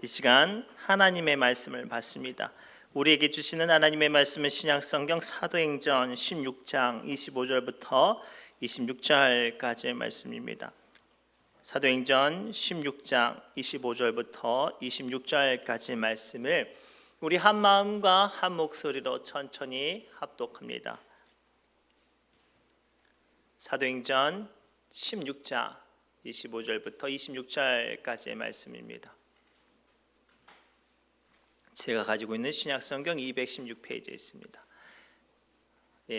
이 시간 하나님의 말씀을 받습니다. 우리에게 주시는 하나님의 말씀은 신약성경 사도행전 16장 25절부터 26절까지의 말씀입니다. 사도행전 16장 25절부터 26절까지의 말씀을 우리 한 마음과 한 목소리로 천천히 합독합니다. 사도행전 16장 25절부터 26절까지의 말씀입니다. 제가 가지고 있는 신약성경 216페이지에 있습니다.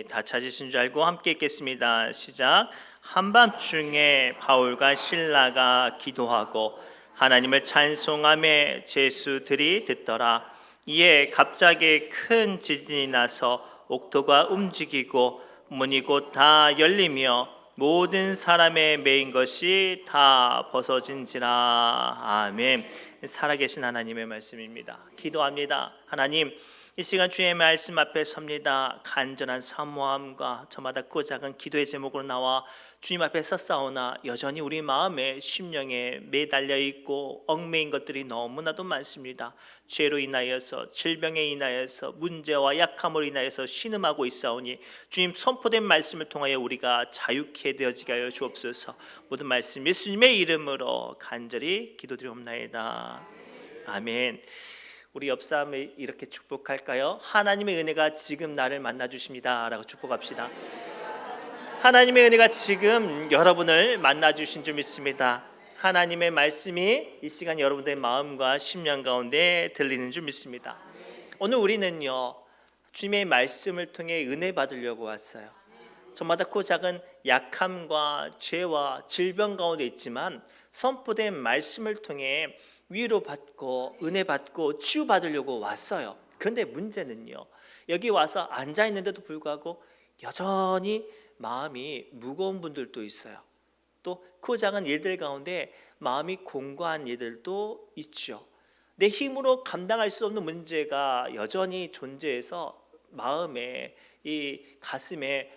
다 찾으신 줄 알고 함께 읽겠습니다. 시작. 한밤중에 바울과 실라가 기도하고 하나님을 찬송하며 제수들이 듣더라. 이에 갑자기 큰 지진이 나서 옥토가 움직이고 문이 곧 다 열리며 모든 사람의 매인 것이 다 벗어진지라. 아멘. 살아계신 하나님의 말씀입니다. 기도합니다. 하나님, 이 시간 주의 말씀 앞에 섭니다. 간절한 사모함과 저마다 크고 작은 기도의 제목으로 나와 주님 앞에 섰사오나 여전히 우리 마음에 심령에 매달려 있고 얽매인 것들이 너무나도 많습니다. 죄로 인하여서, 질병에 인하여서, 문제와 약함으로 인하여서 신음하고 있사오니 주님 선포된 말씀을 통하여 우리가 자유케 되어지게 하여 주옵소서. 모든 말씀 예수님의 이름으로 간절히 기도드리옵나이다. 아멘. 우리 옆 사람을 이렇게 축복할까요? 하나님의 은혜가 지금 나를 만나 주십니다 라고 축복합시다. 하나님의 은혜가 지금 여러분을 만나 주신 줄 믿습니다. 하나님의 말씀이 이 시간 여러분들의 마음과 심령 가운데 들리는 줄 믿습니다. 오늘 우리는요, 주님의 말씀을 통해 은혜 받으려고 왔어요. 저마다 크고 작은 약함과 죄와 질병 가운데 있지만 선포된 말씀을 통해 위로받고 은혜받고 치유받으려고 왔어요. 그런데 문제는요, 여기 와서 앉아있는데도 불구하고 여전히 마음이 무거운 분들도 있어요. 또 크고 작은 일들 가운데 마음이 공고한 일들도 있죠. 내 힘으로 감당할 수 없는 문제가 여전히 존재해서 마음에, 이 가슴에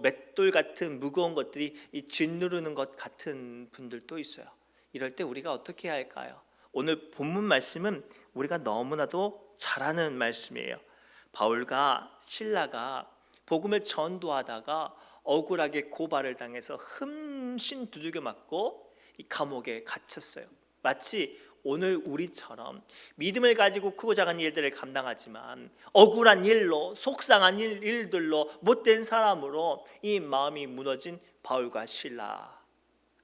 맷돌 같은 무거운 것들이 짓누르는 것 같은 분들도 있어요. 이럴 때 우리가 어떻게 해야 할까요? 오늘 본문 말씀은 우리가 너무나도 잘 아는 말씀이에요. 바울과 실라가 복음을 전도하다가 억울하게 고발을 당해서 흠씬 두들겨 맞고 이 감옥에 갇혔어요. 마치 오늘 우리처럼 믿음을 가지고 크고 작은 일들을 감당하지만 억울한 일로, 속상한 일들로, 못된 사람으로 이 마음이 무너진 바울과 실라.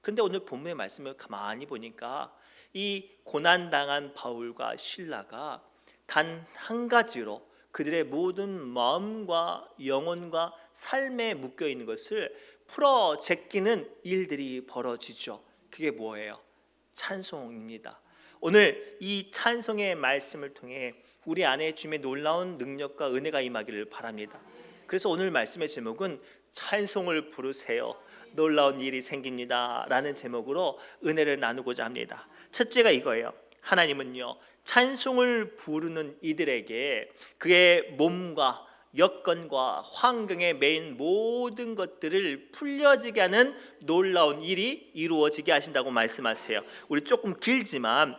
그런데 오늘 본문의 말씀을 가만히 보니까 이 고난당한 바울과 실라가 단 한 가지로 그들의 모든 마음과 영혼과 삶에 묶여있는 것을 풀어 제끼는 일들이 벌어지죠. 그게 뭐예요? 찬송입니다. 오늘 이 찬송의 말씀을 통해 우리 안에 주님의 놀라운 능력과 은혜가 임하기를 바랍니다. 그래서 오늘 말씀의 제목은 찬송을 부르세요, 놀라운 일이 생깁니다 라는 제목으로 은혜를 나누고자 합니다. 첫째가 이거예요. 하나님은요, 찬송을 부르는 이들에게 그의 몸과 여건과 환경에 매인 모든 것들을 풀려지게 하는 놀라운 일이 이루어지게 하신다고 말씀하세요. 우리 조금 길지만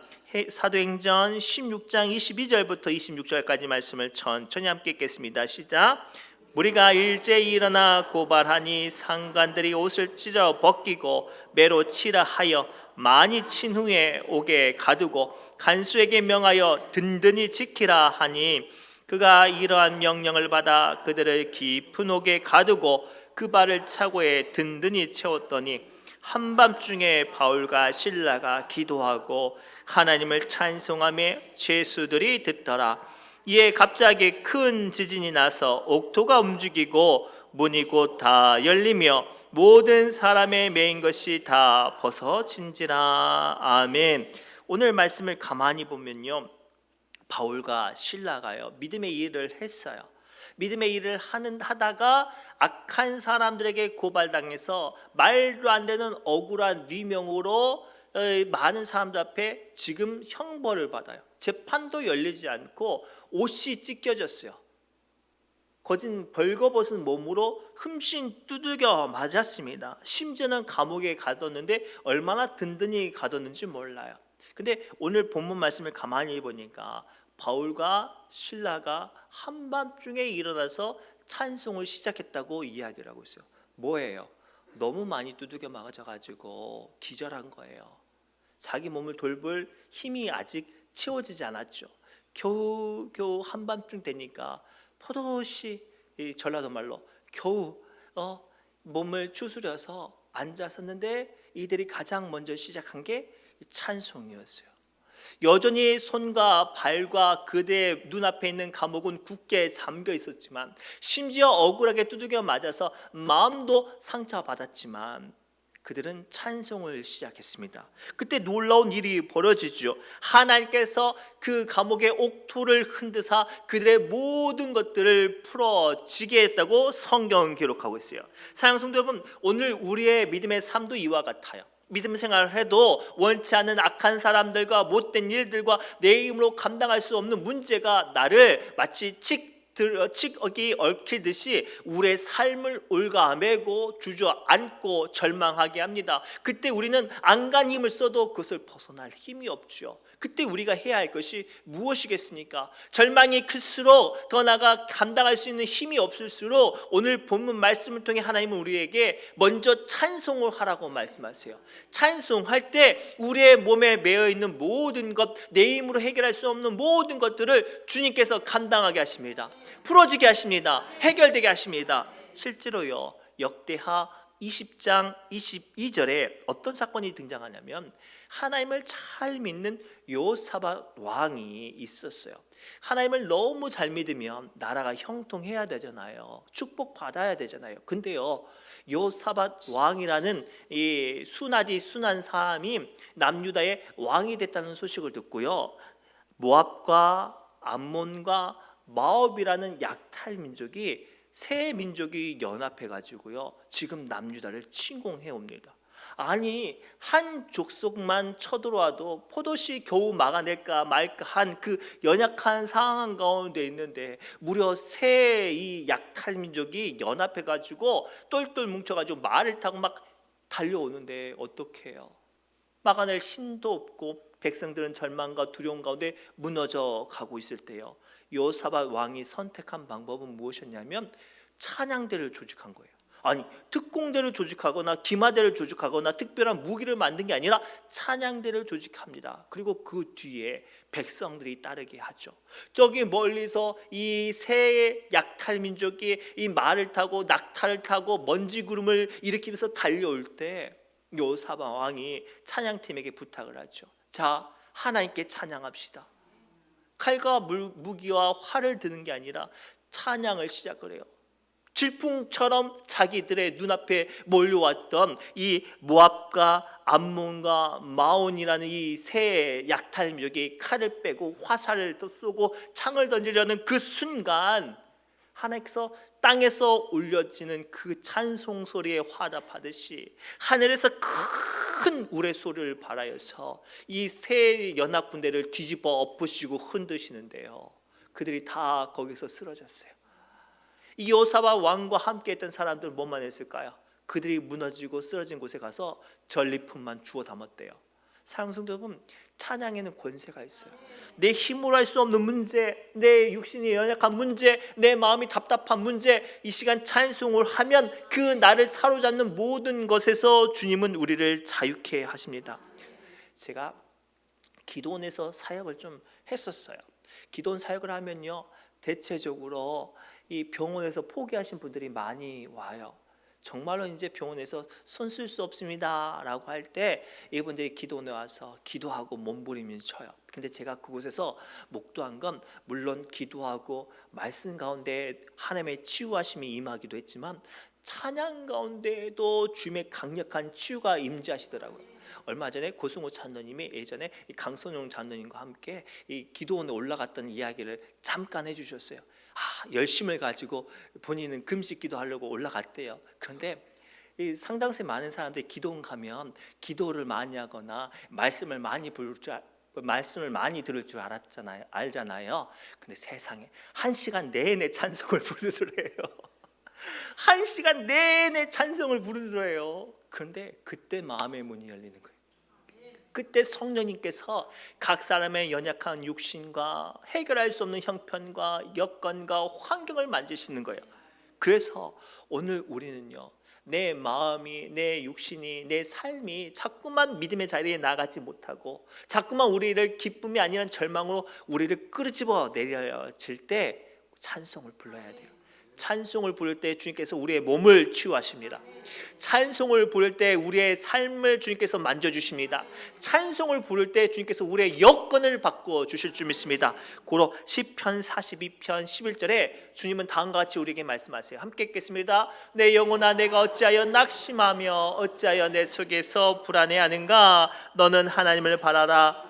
사도행전 16장 22절부터 26절까지 말씀을 천천히 함께 읽겠습니다. 시작. 무리가 일제히 일어나 고발하니 상관들이 옷을 찢어 벗기고 매로 치라 하여 많이 친 후에 옥에 가두고 간수에게 명하여 든든히 지키라 하니 그가 이러한 명령을 받아 그들을 깊은 옥에 가두고 그 발을 차고에 든든히 채웠더니 한밤중에 바울과 실라가 기도하고 하나님을 찬송하며 죄수들이 듣더라. 이에 갑자기 큰 지진이 나서 옥토가 움직이고 문이 곧 다 열리며 모든 사람의 매인 것이 다 벗어진지라. 아멘. 오늘 말씀을 가만히 보면요, 바울과 실라가요, 믿음의 일을 했어요. 믿음의 일을 하다가 악한 사람들에게 고발당해서 말도 안 되는 억울한 누명으로 많은 사람들 앞에 지금 형벌을 받아요. 재판도 열리지 않고 옷이 찢겨졌어요. 거진 벌거벗은 몸으로 흠씬 두들겨 맞았습니다. 심지어는 감옥에 가뒀는데 얼마나 든든히 가뒀는지 몰라요. 근데 오늘 본문 말씀을 가만히 보니까 바울과 실라가 한밤중에 일어나서 찬송을 시작했다고 이야기를 하고 있어요. 뭐예요? 너무 많이 두들겨 맞아가지고 기절한 거예요. 자기 몸을 돌볼 힘이 아직 채워지지 않았죠. 겨우 한밤중 되니까 포도시, 전라도 말로 겨우 몸을 추스려서 앉았었는데 이들이 가장 먼저 시작한 게 찬송이었어요. 여전히 손과 발과 그대의 눈앞에 있는 감옥은 굳게 잠겨 있었지만, 심지어 억울하게 두들겨 맞아서 마음도 상처받았지만 그들은 찬송을 시작했습니다. 그때 놀라운 일이 벌어지죠. 하나님께서 그 감옥의 옥토를 흔드사 그들의 모든 것들을 풀어지게 했다고 성경은 기록하고 있어요. 사랑하는 성도 여러분, 오늘 우리의 믿음의 삶도 이와 같아요. 믿음 생활을 해도 원치 않는 악한 사람들과 못된 일들과 내 힘으로 감당할 수 없는 문제가 나를 마치 칡이 얽히듯이 우리의 삶을 올가매고 주저앉고 절망하게 합니다. 그때 우리는 안간 힘을 써도 그것을 벗어날 힘이 없죠. 그때 우리가 해야 할 것이 무엇이겠습니까? 절망이 클수록 더 나아가 감당할 수 있는 힘이 없을수록 오늘 본문 말씀을 통해 하나님은 우리에게 먼저 찬송을 하라고 말씀하세요. 찬송할 때 우리의 몸에 매여 있는 모든 것, 내 힘으로 해결할 수 없는 모든 것들을 주님께서 감당하게 하십니다. 풀어지게 하십니다. 해결되게 하십니다. 실제로요, 역대하 20장 22절에 어떤 사건이 등장하냐면 하나님을 잘 믿는 여호사밧 왕이 있었어요. 하나님을 너무 잘 믿으면 나라가 형통해야 되잖아요. 축복받아야 되잖아요. 근데요, 여호사밧 왕이라는 이 순한 사람이 남유다의 왕이 됐다는 소식을 듣고요, 모압과 암몬과 마옵이라는 약탈 민족이 세 민족이 연합해 가지고요 지금 남유다를 침공해 옵니다. 아니, 한 족속만 쳐들어와도 포도씨 겨우 막아낼까 말까 한 그 연약한 상황 가운데 있는데 무려 세 이 약탈 민족이 연합해 가지고 똘똘 뭉쳐 가지고 말을 타고 막 달려오는데 어떡해요? 막아낼 힘도 없고 백성들은 절망과 두려움 가운데 무너져 가고 있을 때요, 여호사밧 왕이 선택한 방법은 무엇이었냐면 찬양대를 조직한 거예요. 아니, 특공대를 조직하거나 기마대를 조직하거나 특별한 무기를 만든 게 아니라 찬양대를 조직합니다. 그리고 그 뒤에 백성들이 따르게 하죠. 저기 멀리서 이 세 약탈 민족이 이 말을 타고 낙타를 타고 먼지 구름을 일으키면서 달려올 때 여호사밧 왕이 찬양팀에게 부탁을 하죠. 자, 하나님께 찬양합시다. 칼과 무기와 활을 드는 게 아니라 찬양을 시작을 해요. 질풍처럼 자기들의 눈앞에 몰려왔던 이 모압과 암몬과 마온이라는 이 세 약탈 민족이 칼을 빼고 화살을 쏘고 창을 던지려는 그 순간 하나님께서 땅에서 울려지는 그 찬송 소리에 화답하듯이 하늘에서 큰 우레소리를 발하여서 이 세 연합 군대를 뒤집어 엎으시고 흔드시는데요, 그들이 다 거기서 쓰러졌어요. 이 여호사밧 왕과 함께 했던 사람들 뭐만 했을까요? 그들이 무너지고 쓰러진 곳에 가서 전리품만 주워 담았대요. 사랑하는 성도 여러분, 찬양에는 권세가 있어요. 내 힘으로 할 수 없는 문제, 내 육신이 연약한 문제, 내 마음이 답답한 문제, 이 시간 찬송을 하면 그 나를 사로잡는 모든 것에서 주님은 우리를 자유케 하십니다. 제가 기도원에서 사역을 좀 했었어요. 기도원 사역을 하면요, 대체적으로 이 병원에서 포기하신 분들이 많이 와요. 정말로 이제 병원에서 손 쓸 수 없습니다 라고 할 때 이분들이 기도원에 와서 기도하고 몸부리면서 쳐요. 근데 제가 그곳에서 목도한 건 물론 기도하고 말씀 가운데 하나님의 치유하심이 임하기도 했지만 찬양 가운데에도 주님의 강력한 치유가 임재하시더라고요. 얼마 전에 고승호 장로님이 예전에 강선용 장로님과 함께 이 기도원에 올라갔던 이야기를 잠깐 해주셨어요. 열심을 가지고 본인은 금식 기도하려고 올라갔대요. 그런데 이 상당수 많은 사람들이 기도원 가면 기도를 많이 하거나 말씀을 많이 들을 줄 알잖아요. 근데 세상에 1시간 내내 찬송을 부르더래요. 1시간 내내 찬송을 부르더래요. 그런데 그때 마음의 문이 열리는 거예요. 그때 성령님께서 각 사람의 연약한 육신과 해결할 수 없는 형편과 여건과 환경을 만지시는 거예요. 그래서 오늘 우리는요, 내 마음이, 내 육신이, 내 삶이 자꾸만 믿음의 자리에 나가지 못하고 자꾸만 우리를 기쁨이 아니라 절망으로 우리를 끌어집어 내려질 때 찬송을 불러야 돼요. 찬송을 부를 때 주님께서 우리의 몸을 치유하십니다. 찬송을 부를 때 우리의 삶을 주님께서 만져주십니다. 찬송을 부를 때 주님께서 우리의 여건을 바꾸어 주실 줄 믿습니다. 고로 시편 42편 11절에 주님은 다음과 같이 우리에게 말씀하세요. 함께 읽겠습니다. 내 영혼아, 내가 어찌하여 낙심하며 어찌하여 내 속에서 불안해하는가? 너는 하나님을 바라라.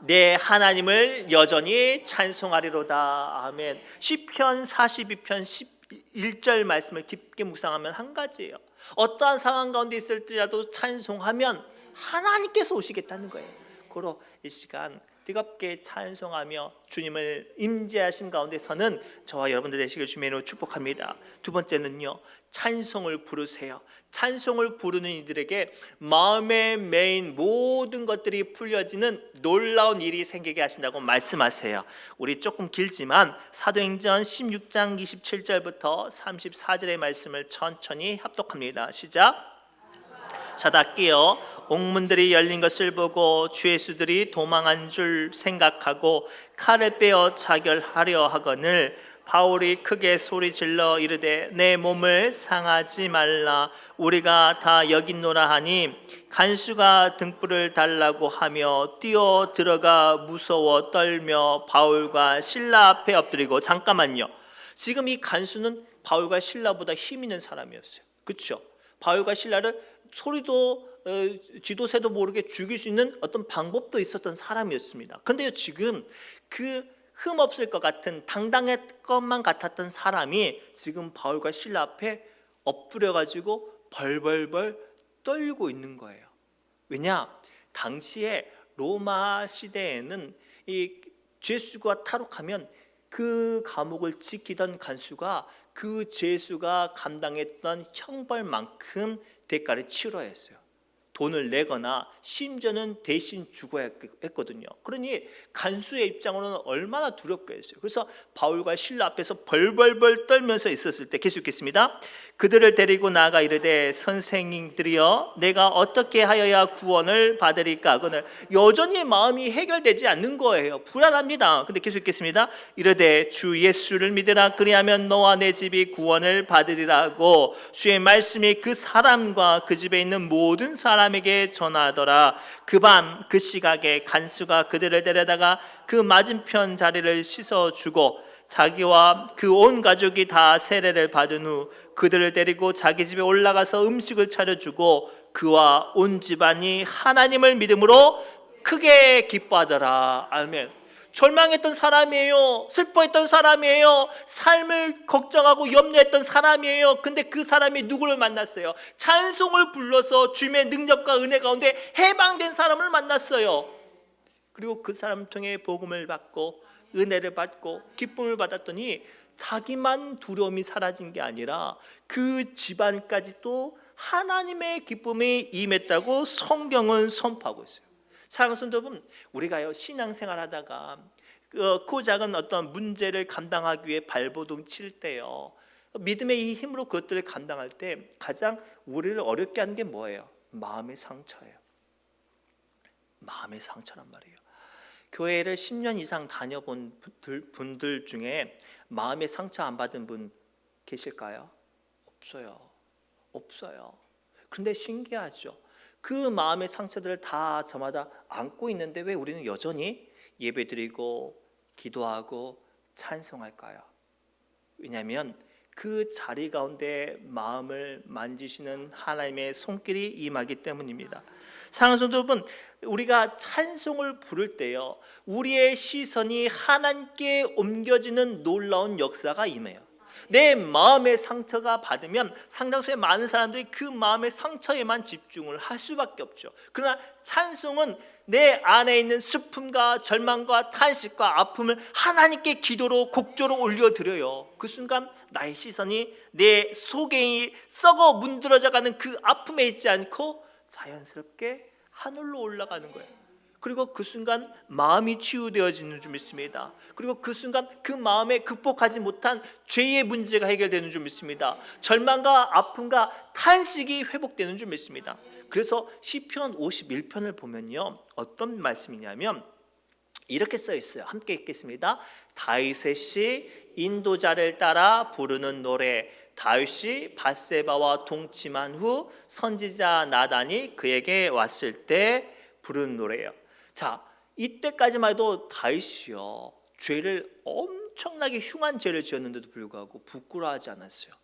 내 하나님을 여전히 찬송하리로다. 아멘. 시편 42편 11절 말씀을 깊게 묵상하면 한 가지예요. 어떠한 상황 가운데 있을지라도 찬송하면 하나님께서 오시겠다는 거예요. 그로 이 시간 뜨겁게 찬송하며 주님을 임재하신 가운데서는 저와 여러분들 되시길 주님으로 축복합니다. 두 번째는요, 찬송을 부르세요. 찬송을 부르는 이들에게 마음에 매인 모든 것들이 풀려지는 놀라운 일이 생기게 하신다고 말씀하세요. 우리 조금 길지만 사도행전 16장 27절부터 34절의 말씀을 천천히 합독합니다. 시작. 자다 깨어 옥문들이 열린 것을 보고 주 예수들이 도망한 줄 생각하고 칼을 빼어 자결하려 하거늘 바울이 크게 소리질러 이르되 내 몸을 상하지 말라. 우리가 다 여긴노라 하니 간수가 등불을 달라고 하며 뛰어 들어가 무서워 떨며 바울과 신라 앞에 엎드리고. 잠깐만요. 지금 이 간수는 바울과 신라보다 힘 있는 사람이었어요. 그렇죠? 바울과 신라를 소리도 쥐도새도 모르게 죽일 수 있는 어떤 방법도 있었던 사람이었습니다. 그런데요, 지금 그 흠없을 것 같은 당당할 것만 같았던 사람이 지금 바울과 신라 앞에 엎드려가지고 벌벌벌 떨고 있는 거예요. 왜냐? 당시에 로마 시대에는 이 죄수가 탈옥하면 그 감옥을 지키던 간수가 그 죄수가 감당했던 형벌만큼 대가를 치러야 했어요. 돈을 내거나 심지어는 대신 죽어야 했거든요. 그러니 간수의 입장으로는 얼마나 두렵겠어요. 그래서 바울과 신라 앞에서 벌벌벌 떨면서 있었을 때 계속 읽겠습니다. 그들을 데리고 나가 이르되 선생님들이여 내가 어떻게 하여야 구원을 받으리까? 그는 여전히 마음이 해결되지 않는 거예요. 불안합니다. 근데 계속 읽겠습니다. 이르되 주 예수를 믿으라. 그리하면 너와 내 집이 구원을 받으리라고 주의 말씀이 그 사람과 그 집에 있는 모든 사람에게 전하더라. 그 밤 그 시각에 간수가 그들을 데려다가 그 맞은편 자리를 씻어주고 자기와 그 온 가족이 다 세례를 받은 후 그들을 데리고 자기 집에 올라가서 음식을 차려주고 그와 온 집안이 하나님을 믿음으로 크게 기뻐하더라. 아멘. 절망했던 사람이에요. 슬퍼했던 사람이에요. 삶을 걱정하고 염려했던 사람이에요. 근데 그 사람이 누구를 만났어요? 찬송을 불러서 주님의 능력과 은혜 가운데 해방된 사람을 만났어요. 그리고 그 사람 통해 복음을 받고 은혜를 받고 기쁨을 받았더니 자기만 두려움이 사라진 게 아니라 그 집안까지도 하나님의 기쁨이 임했다고 성경은 선포하고 있어요. 사랑하는 성도 여러분, 우리가요 신앙생활하다가 그 작은 어떤 문제를 감당하기 위해 발버둥 칠 때요, 믿음의 이 힘으로 그것들을 감당할 때 가장 우리를 어렵게 하는 게 뭐예요? 마음의 상처예요. 마음의 상처란 말이에요. 교회를 10년 이상 다녀본 분들 중에 마음의 상처 안 받은 분 계실까요? 없어요. 그런데 신기하죠. 그 마음의 상처들을 다 저마다 안고 있는데 왜 우리는 여전히 예배드리고 기도하고 찬송할까요? 왜냐하면 그 자리 가운데 마음을 만지시는 하나님의 손길이 임하기 때문입니다. 사랑하는 성도 여러분, 우리가 찬송을 부를 때요, 우리의 시선이 하나님께 옮겨지는 놀라운 역사가 임해요. 내 마음의 상처가 받으면 상당수의 많은 사람들이 그 마음의 상처에만 집중을 할 수밖에 없죠. 그러나 찬송은 내 안에 있는 슬픔과 절망과 탄식과 아픔을 하나님께 기도로 곡조로 올려드려요. 그 순간 나의 시선이 내 속에 썩어 문드러져가는 그 아픔에 있지 않고 자연스럽게 하늘로 올라가는 거예요. 그리고 그 순간 마음이 치유되어지는 줄 믿습니다. 그리고 그 순간 그 마음에 극복하지 못한 죄의 문제가 해결되는 줄 믿습니다. 절망과 아픔과 탄식이 회복되는 줄 믿습니다. 그래서 시편 51편을 보면요, 어떤 말씀이냐면 이렇게 써 있어요. 함께 읽겠습니다. 다윗의 시, 인도자를 따라 부르는 노래. 다윗이 밧세바와 동침한 후 선지자 나단이 그에게 왔을 때 부르는 노래예요. 자, 이때까지만 해도 다윗이요, 죄를 엄청나게 흉한 죄를 지었는데도 불구하고 부끄러워하지 않았어요.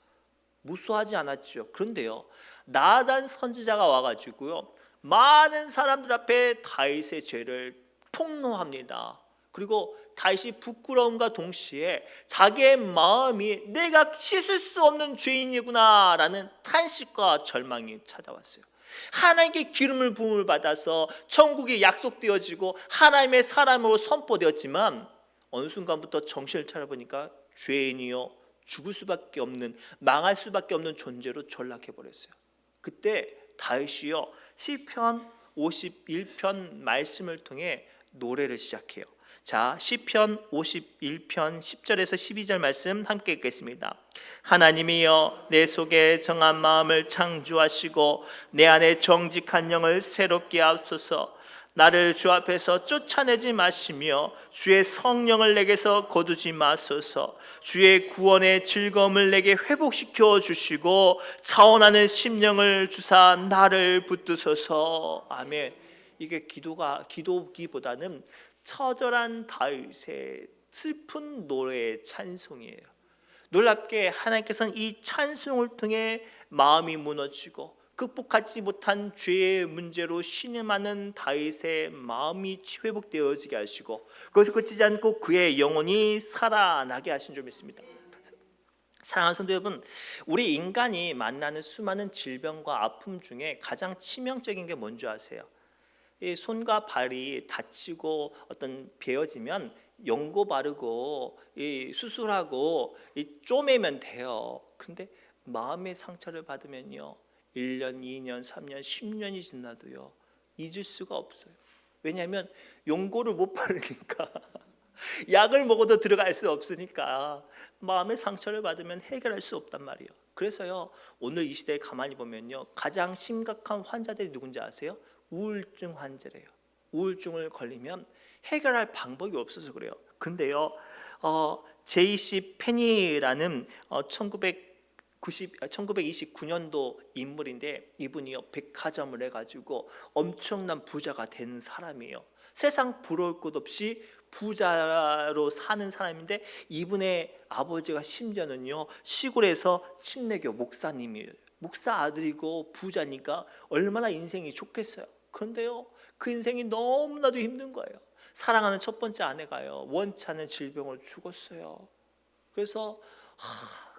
무수하지 않았죠. 그런데요, 나단 선지자가 와가지고요, 많은 사람들 앞에 다윗의 죄를 폭로합니다. 그리고 다윗이 부끄러움과 동시에 자기의 마음이 내가 씻을 수 없는 죄인이구나 라는 탄식과 절망이 찾아왔어요. 하나님께 기름을 부음을 받아서 천국이 약속되어지고 하나님의 사람으로 선포되었지만 어느 순간부터 정신을 차려보니까 죄인이요, 죽을 수밖에 없는, 망할 수밖에 없는 존재로 전락해버렸어요. 그때 다윗이요, 시편 51편 말씀을 통해 노래를 시작해요. 자, 시편 51편 10절에서 12절 말씀 함께 읽겠습니다. 하나님이여, 내 속에 정한 마음을 창조하시고 내 안에 정직한 영을 새롭게 하옵소서. 나를 주 앞에서 쫓아내지 마시며 주의 성령을 내게서 거두지 마소서. 주의 구원의 즐거움을 내게 회복시켜 주시고 차원하는 심령을 주사 나를 붙드소서. 아멘. 이게 기도기보다는 처절한 다윗의 슬픈 노래의 찬송이에요. 놀랍게 하나님께서는 이 찬송을 통해 마음이 무너지고 극복하지 못한 죄의 문제로 신음하는 다윗의 마음이 회복되어지게 하시고 그것을 그치지 않고 그의 영혼이 살아나게 하신 줄 믿습니다. 사랑하는 성도 여러분, 우리 인간이 만나는 수많은 질병과 아픔 중에 가장 치명적인 게 뭔지 아세요? 이 손과 발이 다치고 어떤 베어지면 연고 바르고 이 수술하고 이 쪼매면 돼요. 그런데 마음의 상처를 받으면요, 1년, 2년, 3년, 10년이 지나도요 잊을 수가 없어요. 왜냐하면 연고를 못 바르니까 약을 먹어도 들어갈 수 없으니까 마음의 상처를 받으면 해결할 수 없단 말이에요. 그래서요, 오늘 이 시대에 가만히 보면요, 가장 심각한 환자들이 누군지 아세요? 우울증 환자래요. 우울증을 걸리면 해결할 방법이 없어서 그래요. 그런데요, 제이시 페니라는 1929년도 인물인데 이분이요, 백화점을 해가지고 엄청난 부자가 된 사람이에요. 세상 부러울 것 없이 부자로 사는 사람인데 이분의 아버지가 심지어는요, 시골에서 침례교 목사님이에요. 목사 아들이고 부자니까 얼마나 인생이 좋겠어요. 그런데요, 그 인생이 너무나도 힘든 거예요. 사랑하는 첫 번째 아내가요, 원치 않은 질병을 죽었어요. 그래서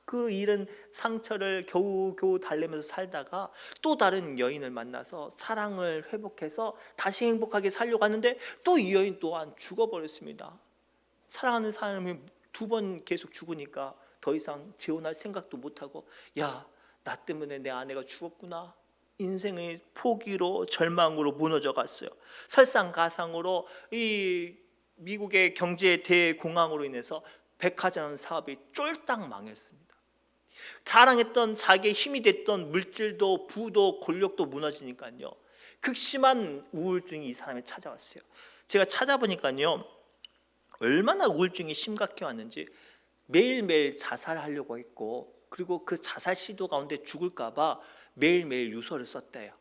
그 잃은 상처를 겨우 달래면서 살다가 또 다른 여인을 만나서 사랑을 회복해서 다시 행복하게 살려고 하는데 또 이 여인 또한 죽어버렸습니다. 사랑하는 사람이 2번 계속 죽으니까 더 이상 재혼할 생각도 못하고, 야, 나 때문에 내 아내가 죽었구나. 인생의 포기로 절망으로 무너져 갔어요. 설상가상으로 이 미국의 경제 대공황으로 인해서 백화점 사업이 쫄딱 망했습니다. 자랑했던 자기의 힘이 됐던 물질도 부도 권력도 무너지니까요, 극심한 우울증이 이 사람에 찾아왔어요. 제가 찾아보니까요, 얼마나 우울증이 심각해 왔는지 매일매일 자살하려고 했고, 그리고 그 자살 시도 가운데 죽을까 봐 매일매일 유서를 썼대요.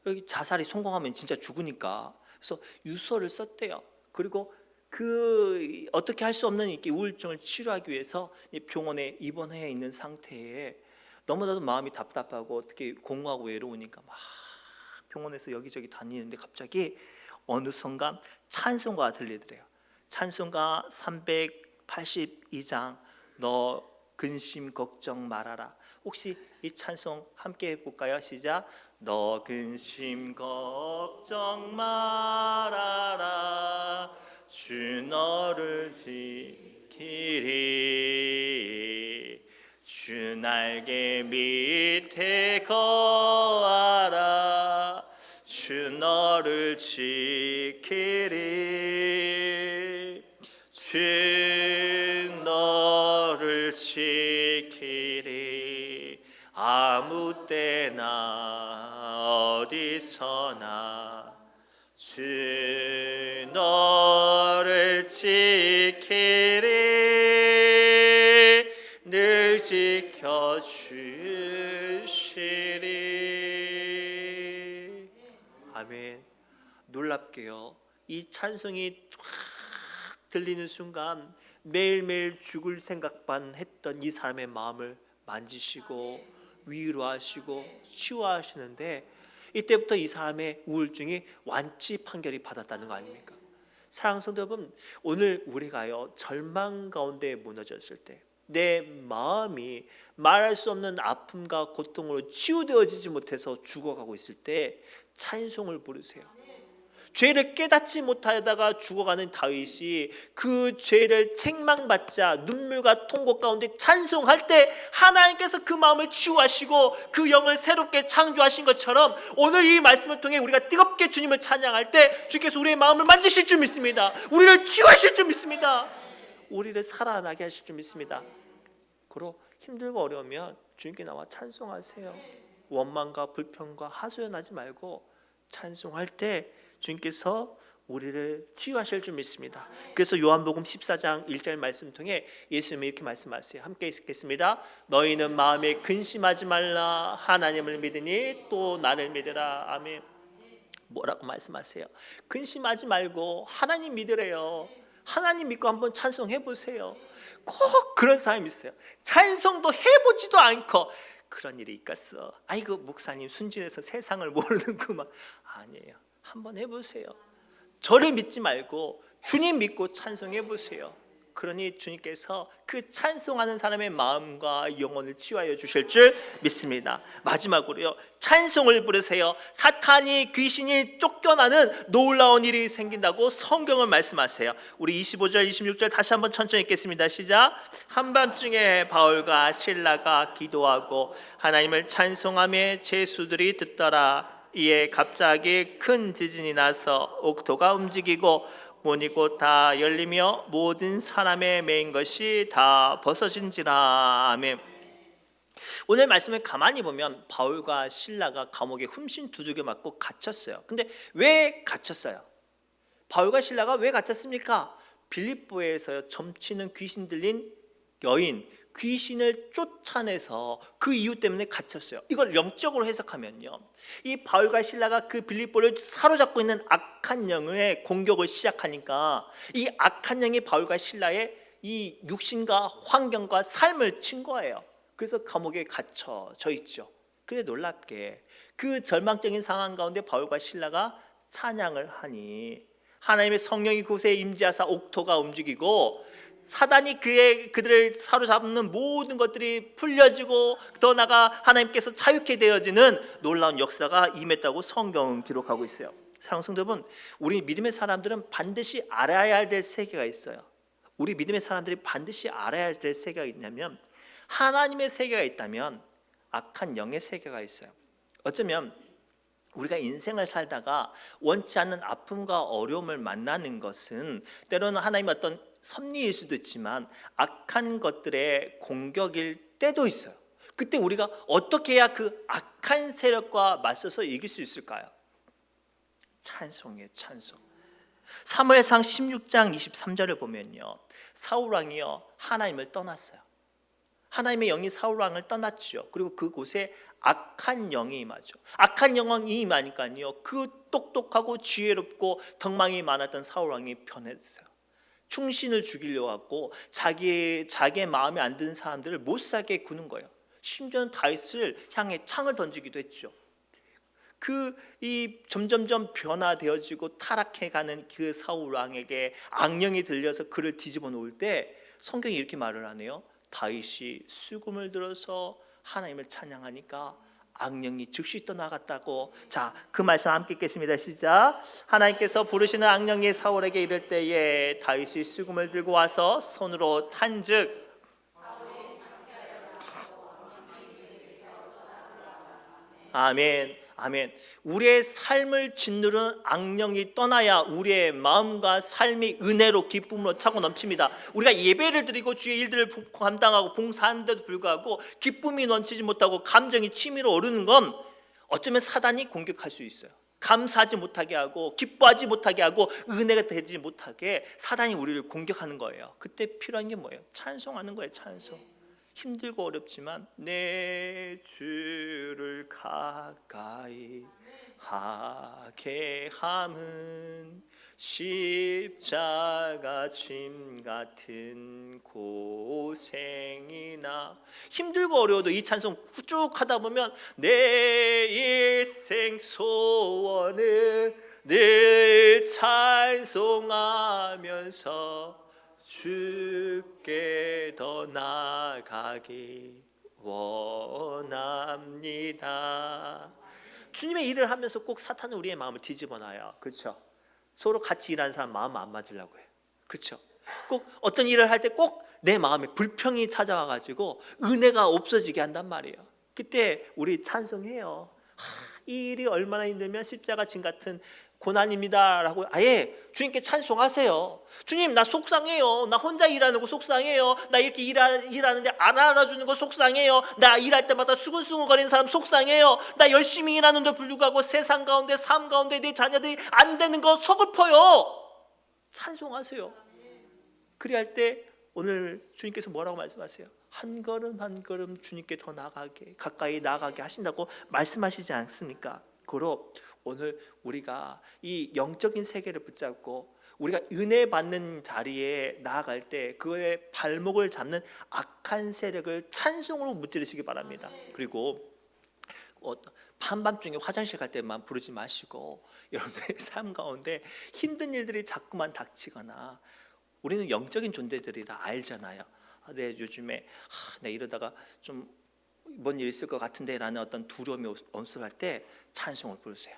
여기 자살이 성공하면 진짜 죽으니까. 그래서 유서를 썼대요. 그리고 그 어떻게 할 수 없는 이렇게 우울증을 치료하기 위해서 병원에 입원해 있는 상태에 너무나도 마음이 답답하고 어떻게 공허하고 외로우니까 막 병원에서 여기저기 다니는데 갑자기 어느 순간 찬송가가 들리더래요. 찬송가 382장 너 근심 걱정 말아라. 혹시 이 찬송 함께 해볼까요? 시작. 너 근심 걱정 말아라. 주 너를 지키리. 주 날개 밑에 거하라. 주 너를 지키리. 주 너를 지키리. 아무 때나 어디서나 주 너를 지키리. 늘 지켜주시리. 아멘. 놀랍게요, 이 찬송이 확 들리는 순간 매일매일 죽을 생각만 했던 이 사람의 마음을 만지시고 위로하시고 치유하시는데, 이때부터 이 사람의 우울증이 완치 판결이 받았다는 거 아닙니까? 사랑하는 성도 여러분, 오늘 우리가요 절망 가운데 무너졌을 때, 내 마음이 말할 수 없는 아픔과 고통으로 치유되어지지 못해서 죽어가고 있을 때 찬송을 부르세요. 죄를 깨닫지 못하다가 죽어가는 다윗이 그 죄를 책망받자 눈물과 통곡 가운데 찬송할 때 하나님께서 그 마음을 치유하시고 그 영을 새롭게 창조하신 것처럼, 오늘 이 말씀을 통해 우리가 뜨겁게 주님을 찬양할 때 주께서 우리의 마음을 만지실 줄 믿습니다. 우리를 치유하실 줄 믿습니다. 우리를 살아나게 하실 줄 믿습니다. 그로 힘들고 어려우면 주님께 나와 찬송하세요. 원망과 불평과 하소연하지 말고 찬송할 때 주님께서 우리를 치유하실 줄 믿습니다. 그래서 요한복음 14장 1절 말씀 통해 예수님이 이렇게 말씀하세요. 함께 읽겠습니다. 너희는 마음에 근심하지 말라. 하나님을 믿으니 또 나를 믿으라. 아멘. 뭐라고 말씀하세요? 근심하지 말고 하나님 믿으래요. 하나님 믿고 한번 찬송해 보세요. 꼭 그런 사람이 있어요. 찬송도 해보지도 않고 그런 일이 있겠어. 아이고 목사님 순진해서 세상을 모르는구만. 아니에요. 한번 해보세요. 저를 믿지 말고 주님 믿고 찬송해 보세요. 그러니 주님께서 그 찬송하는 사람의 마음과 영혼을 치유하여 주실 줄 믿습니다. 마지막으로요, 찬송을 부르세요. 사탄이 귀신이 쫓겨나는 놀라운 일이 생긴다고 성경을 말씀하세요. 우리 25절 26절 다시 한번 천천히 읽겠습니다. 시작. 한밤중에 바울과 실라가 기도하고 하나님을 찬송하며 제수들이 듣더라. 이에 갑자기 큰 지진이 나서 옥토가 움직이고 문이 곧 다 열리며 모든 사람의 매인 것이 다 벗어진지라. 아멘. 오늘 말씀을 가만히 보면 바울과 실라가 감옥에 흠씬 두들겨 맞고 갇혔어요. 근데 왜 갇혔어요? 바울과 실라가 왜 갇혔습니까? 빌립보에서 점치는 귀신 들린 여인, 귀신을 쫓아내서 그 이유 때문에 갇혔어요. 이걸 영적으로 해석하면요, 이 바울과 실라가 그 빌립보를 사로잡고 있는 악한 영의 공격을 시작하니까 이 악한 영이 바울과 실라의 이 육신과 환경과 삶을 친 거예요. 그래서 감옥에 갇혀져 있죠. 그런데 놀랍게 그 절망적인 상황 가운데 바울과 실라가 찬양을 하니 하나님의 성령이 그곳에 임재하사 옥토가 움직이고 사단이 그들을 사로잡는 모든 것들이 풀려지고 더 나아가 하나님께서 자유케 되어지는 놀라운 역사가 임했다고 성경은 기록하고 있어요. 사랑하는 성도 여러분, 우리 믿음의 사람들은 반드시 알아야 될 세계가 있어요. 우리 믿음의 사람들이 반드시 알아야 될 세계가 있냐면, 하나님의 세계가 있다면 악한 영의 세계가 있어요. 어쩌면 우리가 인생을 살다가 원치 않는 아픔과 어려움을 만나는 것은 때로는 하나님의 어떤 섭리일 수도 있지만 악한 것들의 공격일 때도 있어요. 그때 우리가 어떻게 해야 그 악한 세력과 맞서서 이길 수 있을까요? 찬송이에요. 찬송. 사무엘상 16장 23절을 보면요, 사울 왕이요 하나님을 떠났어요. 하나님의 영이 사울 왕을 떠났죠. 그리고 그곳에 악한 영이 임하죠. 악한 영이 임하니까요, 그 똑똑하고 지혜롭고 덕망이 많았던 사울 왕이 변했어요. 충신을 죽이려고 하고 자기의 마음에 안 드는 사람들을 못 살게 구는 거예요. 심지어는 다윗을 향해 창을 던지기도 했죠. 이 점점점 변화되어지고 타락해가는 그 사울 왕에게 악령이 들려서 그를 뒤집어 놓을 때 성경이 이렇게 말을 하네요. 다윗이 수금을 들어서 하나님을 찬양하니까 악령이 즉시 떠나갔다고. 자, 그 말씀 함께 읽겠습니다. 시작. 하나님께서 부르시는 악령이 사울에게 이를 때에 다윗이 수금을 들고 와서 손으로 탄즉 아멘, 아멘. 우리의 삶을 짓누르는 악령이 떠나야 우리의 마음과 삶이 은혜로 기쁨으로 차고 넘칩니다. 우리가 예배를 드리고 주의 일들을 감당하고 봉사하는데도 불구하고 기쁨이 넘치지 못하고 감정이 치밀어 오르는 건 어쩌면 사단이 공격할 수 있어요. 감사하지 못하게 하고 기뻐하지 못하게 하고 은혜가 되지 못하게 사단이 우리를 공격하는 거예요. 그때 필요한 게 뭐예요? 찬송하는 거예요. 찬송. 힘들고 어렵지만 내 주를 가까이 하게 함은 십자가 짐 같은 고생이나. 힘들고 어려워도 이 찬송 쭉 하다 보면 내 일생 소원은 늘 찬송하면서 주께 더 나아가기 원합니다. 주님의 일을 하면서 꼭 사탄은 우리의 마음을 뒤집어놔요. 그렇죠? 서로 같이 일하는 사람 마음 안 맞으려고 해요. 그렇죠? 꼭 어떤 일을 할 때 꼭 내 마음에 불평이 찾아와 가지고 은혜가 없어지게 한단 말이에요. 그때 우리 찬송해요. 이 일이 얼마나 힘들면 십자가 짐 같은 고난입니다 라고 아예 주님께 찬송하세요. 주님, 나 속상해요. 나 혼자 일하는 거 속상해요. 나 이렇게 일하는데 안 알아주는 거 속상해요. 나 일할 때마다 수근수근거리는 사람 속상해요. 나 열심히 일하는데 불구하고 세상 가운데 삶 가운데 내 자녀들이 안 되는 거 서글퍼요. 찬송하세요. 그리 할 때 오늘 주님께서 뭐라고 말씀하세요? 한 걸음 한 걸음 주님께 더 나아가게 가까이 나아가게 하신다고 말씀하시지 않습니까? 그로 오늘 우리가 이 영적인 세계를 붙잡고 우리가 은혜 받는 자리에 나아갈 때 그의 발목을 잡는 악한 세력을 찬송으로 무찌르시기 바랍니다. 그리고 한밤중에 화장실 갈 때만 부르지 마시고 여러분의 삶 가운데 힘든 일들이 자꾸만 닥치거나, 우리는 영적인 존재들이라 알잖아요. 내 요즘에 내 이러다가 좀 뭔 일 있을 것 같은데 라는 어떤 두려움이 엄습할 때 찬송을 부르세요.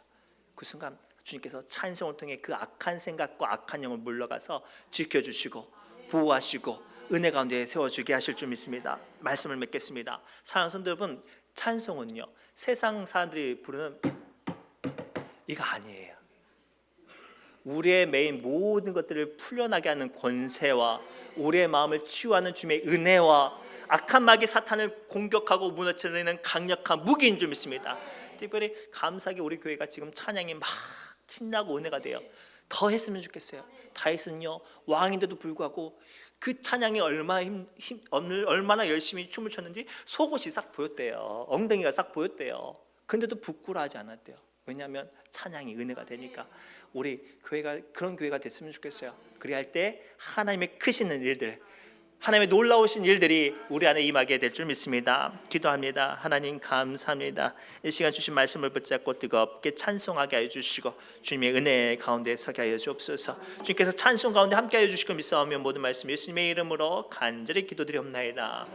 그 순간 주님께서 찬송을 통해 그 악한 생각과 악한 영을 물러가서 지켜주시고 보호하시고 은혜 가운데 세워주게 하실 줄 믿습니다. 말씀을 맺겠습니다. 사랑하는 성도 여러분, 찬송은요 세상 사람들이 부르는 이거 아니에요. 우리의 매일 모든 것들을 풀려나게 하는 권세와 우리의 마음을 치유하는 주님의 은혜와 악한 마귀 사탄을 공격하고 무너뜨리는 강력한 무기인 줄 믿습니다. 특별히 감사하게 우리 교회가 지금 찬양이 막 신나고 은혜가 돼요. 더 했으면 좋겠어요. 다윗은요 왕인데도 불구하고 그 찬양이 얼마나 열심히 춤을 췄는지 속옷이 싹 보였대요. 엉덩이가 싹 보였대요. 근데도 부끄러워하지 않았대요. 왜냐하면 찬양이 은혜가 되니까. 우리 교회가 그런 교회가 됐으면 좋겠어요. 그리할 때 하나님의 크신 일들, 하나님의 놀라우신 일들이 우리 안에 임하게 될 줄 믿습니다. 기도합니다. 하나님 감사합니다. 이 시간 주신 말씀을 붙잡고 뜨겁게 찬송하게 하여 주시고 주님의 은혜 가운데 서게 하여 주옵소서. 주님께서 찬송 가운데 함께 하여 주시고 믿사오며 모든 말씀 예수님의 이름으로 간절히 기도드리옵나이다.